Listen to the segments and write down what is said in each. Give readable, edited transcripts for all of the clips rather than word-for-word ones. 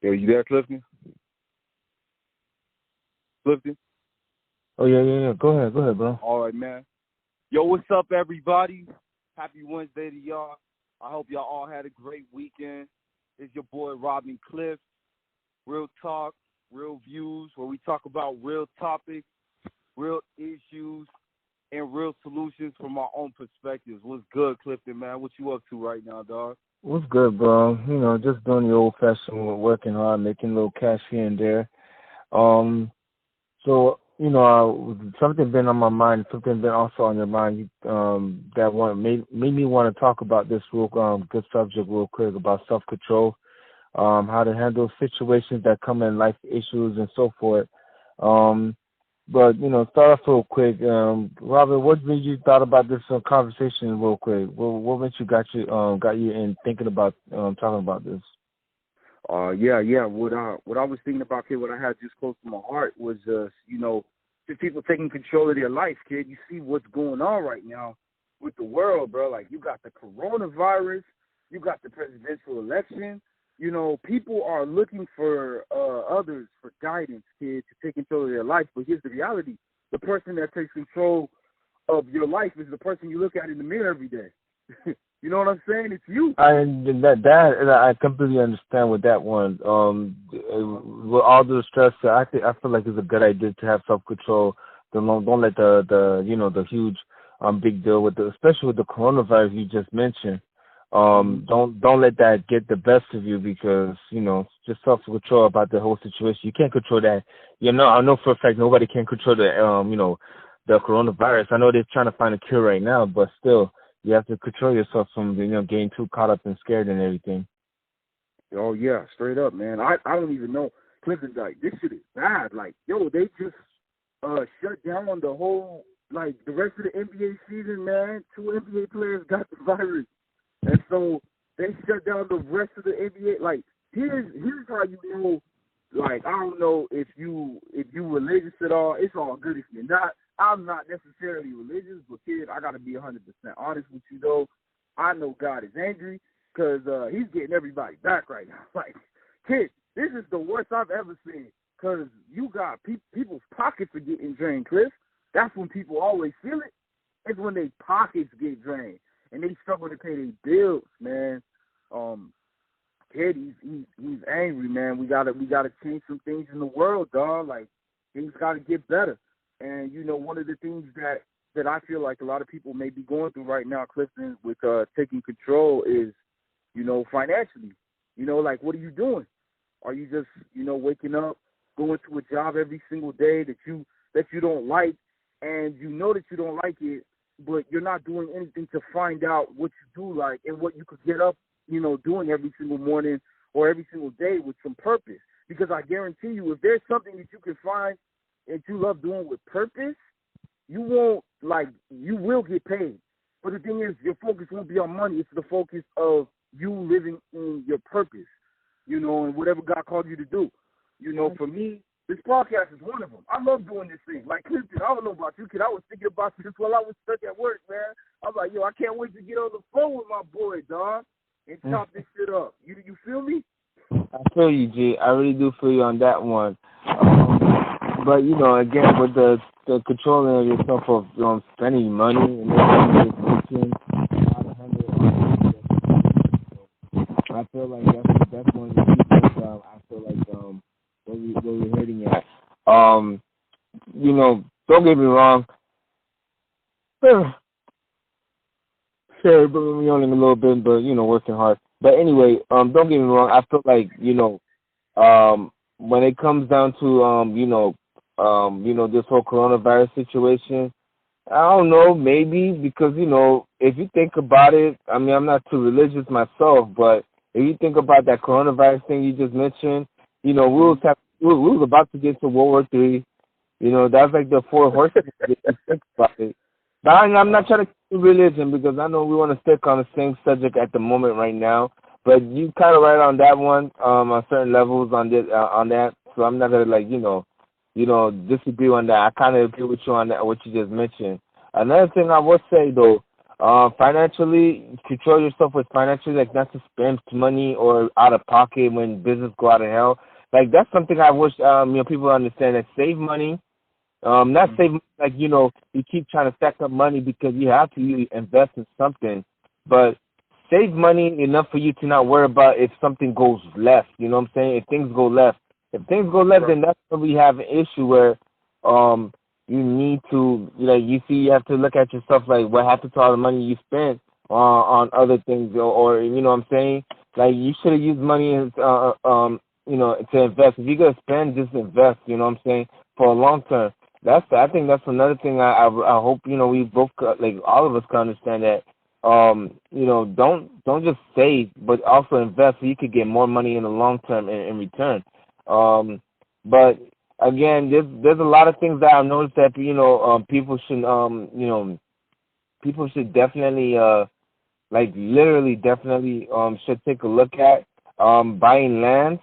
Yo, you there, Clifton? Clifton? Oh yeah. Go ahead, bro. All right, man. Yo, what's up, everybody? Happy Wednesday to y'all. I hope y'all all had a great weekend. It's your boy, Robin Cliff. Real talk, real views, where we talk about real topics, real issues, and real solutions from our own perspectives. What's good, Clifton, man? What you up to right now, dog? What's good, bro? You know, just doing the old fashioned working hard, making a little cash here and there. So something been on my mind, something been also on your mind. That one made me want to talk about this real good subject real quick about self control, how to handle situations that come in life issues and so forth. But start off real quick. Robert, what made you thought about this conversation real quick? What made you got you in thinking about talking about this? Yeah. What I was thinking about, kid, what I had just close to my heart was just people taking control of their life, kid. You see what's going on right now with the world, bro. Like, you got the coronavirus, you got the presidential election. People are looking for others for guidance, kid, to take control of their life. But here's the reality: the person that takes control of your life is the person you look at in the mirror every day. You know what I'm saying? It's you. I completely understand with that one. With all the stress, I feel like it's a good idea to have self control. Don't let the huge big deal especially with the coronavirus you just mentioned. Don't let that get the best of you, because just self control about the whole situation. You can't control that. I know for a fact nobody can control the coronavirus. I know they're trying to find a cure right now, but still, you have to control yourself from getting too caught up and scared and everything. Oh yeah, straight up, man. I don't even know. Clinton's like, this shit is bad. Like, yo, they just shut down the whole, like, the rest of the NBA season, man. 2 NBA players got the virus, and so they shut down the rest of the NBA. Like, here's how you know. Like, I don't know if you religious at all. It's all good if you're not. I'm not necessarily religious, but kid, I gotta be 100% honest with you though. I know God is angry because He's getting everybody back right now. Like, kid, this is the worst I've ever seen. Because you got people's pockets are getting drained, Cliff. That's when people always feel it. It's when their pockets get drained and they struggle to pay their bills, man. Kid, he's angry, man. We gotta change some things in the world, dog. Like, things gotta get better. And one of the things that I feel like a lot of people may be going through right now, Clifton, with taking control is, financially. Like, what are you doing? Are you just, waking up, going to a job every single day that you don't like, and that you don't like it, but you're not doing anything to find out what you do like and what you could get up, doing every single morning or every single day with some purpose? Because I guarantee you, if there's something that you can find and you love doing with purpose, you will get paid. But the thing is, your focus won't be on money. It's the focus of you living in your purpose, and whatever God called you to do. For me, this podcast is one of them. I love doing this thing. Like, Clifton, I don't know about you, kid. I was thinking about this while I was stuck at work, man. I was like, yo, I can't wait to get on the phone with my boy, dog, and chop this shit up. You feel me? I feel you, G. I really do feel you on that one. But again, with the controlling of yourself of spending money and everything, how to handle it. I feel like that's one of the things I feel like where we're heading at. Don't get me wrong. Sorry, but I'm yawning a little bit, but working hard. But anyway, don't get me wrong. I feel like when it comes down to this whole coronavirus situation, I don't know, maybe because if you think about it, I mean, I'm not too religious myself, but if you think about that coronavirus thing you just mentioned, we was about to get to World War III. That's like the 4 horsemen. If you think about it. But I'm not trying to keep religion, because I know we want to stick on the same subject at the moment right now. But you kind of right on that one, on certain levels on that. So I'm not gonna disagree on that. I kind of agree with you on that, what you just mentioned. Another thing I would say though, Financially, control yourself with financially, like not to spend money or out of pocket when business go out of hell. Like that's something I wish people understand, that save money. Not save, like, you keep trying to stack up money because you have to, you invest in something, but save money enough for you to not worry about if something goes left. You know what I'm saying? If things go left, Right. then that's when we have an issue where you need to, you see, you have to look at yourself like what happened to all the money you spent on other things, or you know what I'm saying? Like you should have used money to invest. If you're gonna spend, just invest. You know what I'm saying? For a long term. I think that's another thing I hope, we both, like all of us can understand that, don't just save, but also invest so you could get more money in the long term in return. But again, there's a lot of things that I've noticed that, people should definitely, like literally definitely, should take a look at, buying lands.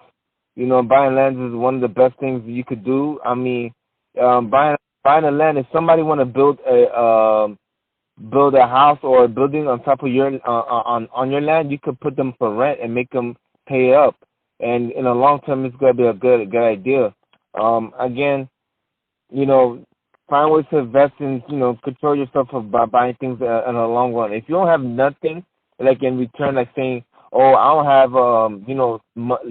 Buying lands is one of the best things you could do. I mean, buying a land. If somebody want to build a house or a building on top of your on your land, you could put them for rent and make them pay up. And in the long term, it's gonna be a good idea. Again, you know, find ways to invest in, control yourself by buying things in the long run. If you don't have nothing, like in return, like saying, oh, I don't have,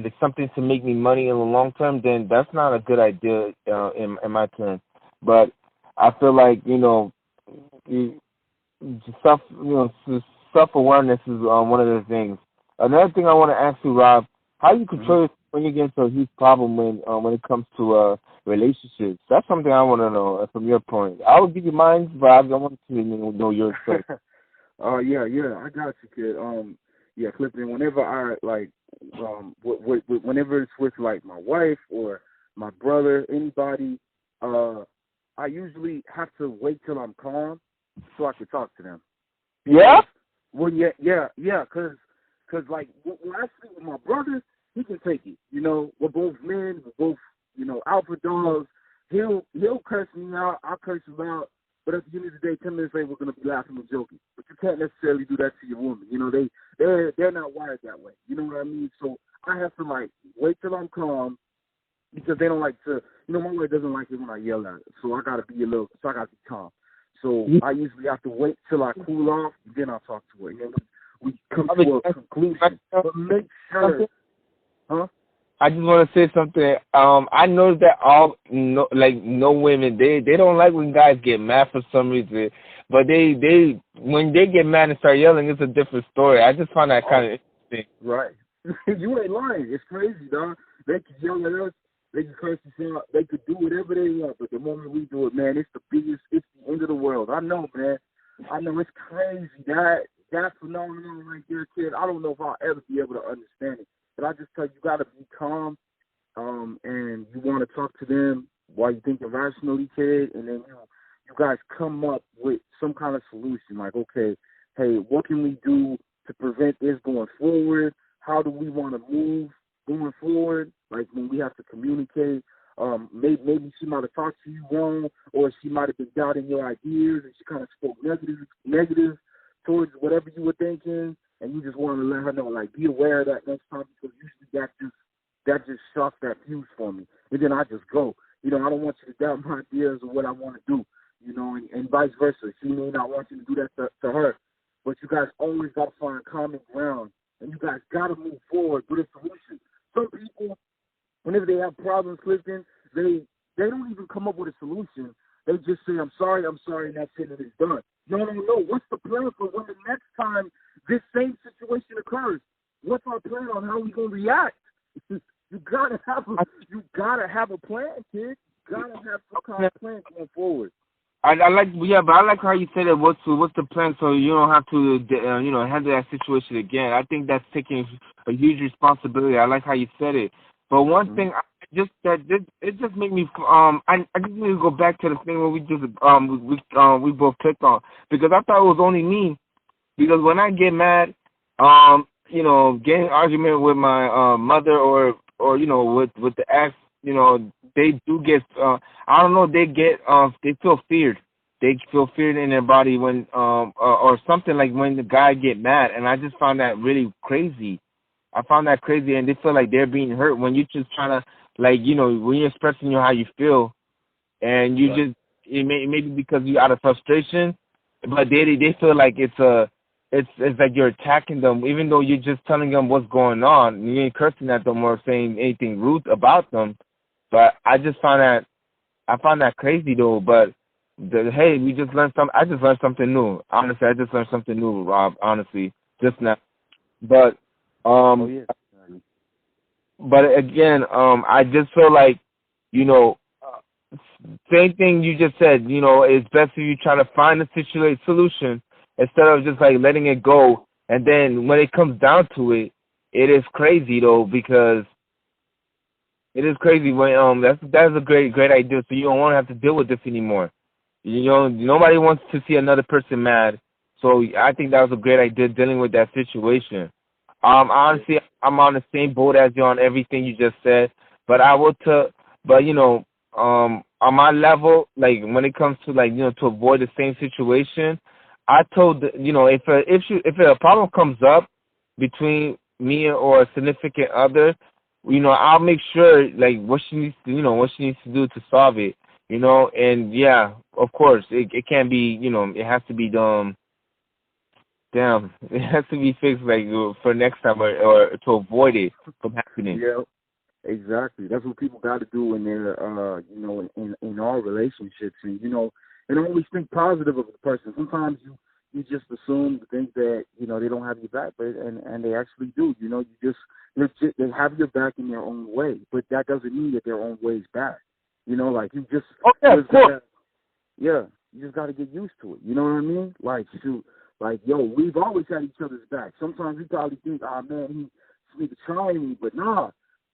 like something to make me money in the long term, then that's not a good idea, in my term. But I feel like, you, self, self awareness is one of the things. Another thing I want to ask you, Rob, how do you Mm-hmm. control yourself when you get into a huge problem when it comes to relationships? That's something I want to know from your point. I will give you mine, but I want to know yours first. Yeah, I got you, kid. Yeah, Clifton. Whenever I like, whenever it's with like my wife or my brother, anybody, uh, I usually have to wait till I'm calm so I can talk to them. Yeah. Because yeah, cause like when I sleep with my brother, he can take it. We're both men, we're both alpha dogs. He'll curse me out, I'll curse him out. But at the end of the day, 10 minutes later, we're gonna be laughing and joking. But you can't necessarily do that to your woman. They're not wired that way. You know what I mean? So I have to like wait till I'm calm because they don't like to. My wife doesn't like it when I yell at her. So I gotta be calm. So I usually have to wait till I cool off, then I'll talk to her. We come to a conclusion. But make sure, huh? I just want to say something. I noticed that no women, they don't like when guys get mad for some reason, but they when they get mad and start yelling, it's a different story. I just find that kind of interesting. Right. You ain't lying. It's crazy, dog. They can yell at us. They can curse us out. They could do whatever they want. But the moment we do it, man, it's the end of the world. I know, man. I know it's crazy. That phenomenon right there, kid. I don't know if I'll ever be able to understand it. But I just tell you, you got to be calm, and you want to talk to them while you think rationally, kid, and then you guys come up with some kind of solution. Like, okay, hey, what can we do to prevent this going forward? How do we want to move going forward? Like when we have to communicate, maybe she might have talked to you wrong, or she might have been doubting your ideas, and she kind of spoke negative towards whatever you were thinking, and you just want to let her know, like, be aware of that next time, because usually that just shocks that fuse for me, and then I just go. I don't want you to doubt my ideas or what I want to do, and vice versa. She may not want you to do that to her, but you guys always got to find common ground, and you guys got to move forward with a solution. Some people, whenever they have problems, Clifton, they don't even come up with a solution. They just say, I'm sorry, and that's it, and it's done. No. What's the plan for when the next time this same situation occurs? What's our plan on how we gonna react? You gotta have a plan, kid. You gotta have some kind of plan going forward. I like, yeah, but I like how you said it. What's the plan, so you don't have to, handle that situation again. I think that's taking a huge responsibility. I like how you said it. But one thing, it just made me, I just need to go back to the thing where we both clicked on, because I thought it was only me. Because when I get mad, getting an argument with my mother or with the ex, they do get, I don't know, they feel feared. they feel fear in their body when or something like when the guy get mad, and I just found that really crazy. I found that crazy, and they feel like they're being hurt when you're just trying to, like, you know, when you're expressing how you feel, and you just maybe because you out of frustration, but they feel like it's like you're attacking them, even though you're just telling them what's going on. You ain't cursing at them or saying anything rude about them. But I found that crazy though. But hey, we just learned something. I just learned something new. Honestly, I just learned something new, Rob. Honestly, just now. But Oh yeah. but again, I just feel like, you know, same thing you just said. You know, it's best if you try to find a solution instead of just like letting it go. And then when it comes down to it, it is crazy though, because it is crazy when that's a great idea. So you don't want to have to deal with this anymore. You know, nobody wants to see another person mad. So I think that was a great idea, dealing with that situation. Honestly, I'm on the same boat as you on everything you just said. But but you know, on my level, like when it comes to, like, you know, to avoid the same situation, I told, you know, if a problem comes up between me or a significant other, you know, I'll make sure, like, what she needs to do to solve it, you know. And yeah, of course, it can't be, you know, it has to be done. Damn, it has to be fixed, like, for next time, or to avoid it from happening. Yeah, exactly. That's what people got to do when they're, you know, in all relationships, and you know, and always think positive of the person. Sometimes you just assume the things that, you know, they don't have your back, but and they actually do. You know, they have your back in their own way, but that doesn't mean that their own way is bad. You know, like you just you just got to get used to it. You know what I mean? Like, shoot. Like, yo, we've always had each other's back. Sometimes we probably think, oh, man, he's trying me. But, nah,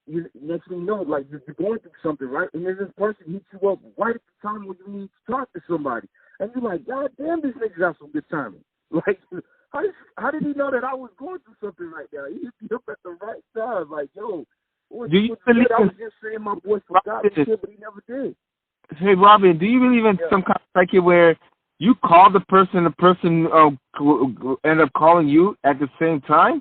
next thing you know, like, you're going through something, right? And then this person hits you up right at the time when you need to talk to somebody. And you're like, God damn, this nigga got some good timing. Like, how did he know that I was going through something right now? He hit me up at the right time. Like, yo, I was just saying my boy forgot shit, but he never did. Hey, Robin, do you believe in some kind of psyche where you call the person end up calling you at the same time?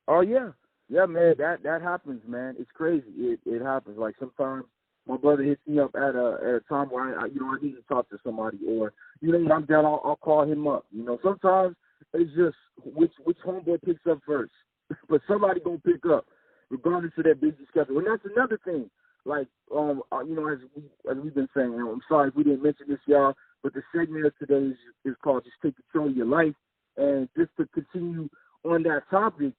Oh yeah, man. That happens, man. It's crazy. It happens. Like sometimes my brother hits me up at a time where I need to talk to somebody, or you know, I'm down. I'll call him up. You know, sometimes it's just which homeboy picks up first, but somebody gonna pick up, regardless of their busy schedule. And that's another thing. Like you know, as we've been saying, I'm sorry if we didn't mention this, y'all. But the segment of today is called Just Take Control of Your Life. And just to continue on that topic,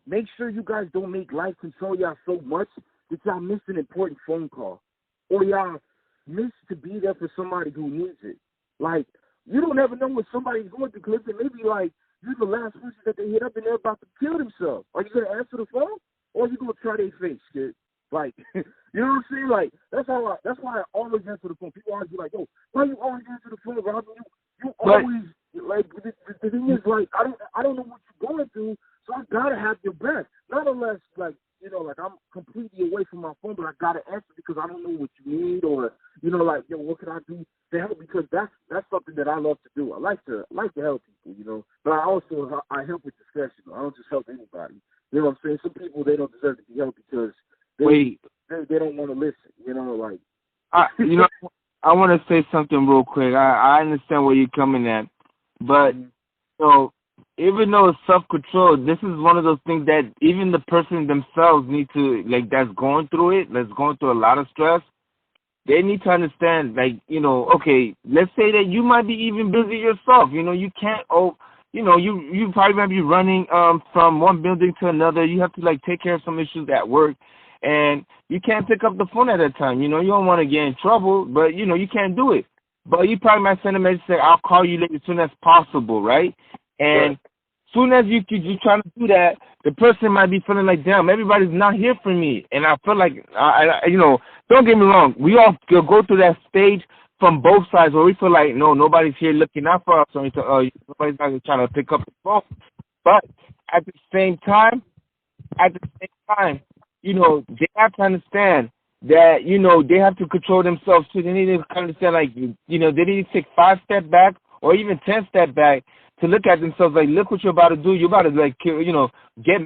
make sure you guys don't make life control y'all so much that y'all miss an important phone call, or y'all miss to be there for somebody who needs it. Like, you don't ever know what somebody's going through, because it may be like you're the last person that they hit up and they're about to kill themselves. Are you going to answer the phone, or are you going to try their face, kid? Like, you know what I'm saying? Like, that's why I always answer the phone. People always be like, yo, why you always answer the phone, Robin? You always, like, the thing is, like, I don't know what you're going through, so I gotta have your back. Not unless, like, you know, like, I'm completely away from my phone, but I gotta answer because I don't know what you need, or, you know, like, yo, what can I do to help? Because that's something that I love to do. I like to help people, you know, but I help with discretion. I don't just help anybody. You know what I'm saying? Some people, they don't deserve to be helped because they don't want to listen, you know, like. You know, I want to say something real quick. I understand where you're coming at, but so even though it's self-control, this is one of those things that even the person themselves need to, like, that's going through a lot of stress. They need to understand, like, you know, okay, let's say that you might be even busy yourself. You know, you can't. You know, you probably might be running from one building to another. You have to, like, take care of some issues at work. And you can't pick up the phone at that time. You know, you don't want to get in trouble, but, you know, you can't do it. But you probably might send a message say, I'll call you as soon as possible, right? And soon as you're trying to do that, the person might be feeling like, damn, everybody's not here for me. And I feel like, you know, don't get me wrong. We all go through that stage from both sides where we feel like, no, nobody's here looking out for us, or nobody's not trying to pick up the phone. But at the same time, you know, they have to understand that, you know, they have to control themselves too. They need to understand, like, you know, they need to take 5 steps back or even 10 steps back to look at themselves like, look what you're about to do. You're about to, like, you know, get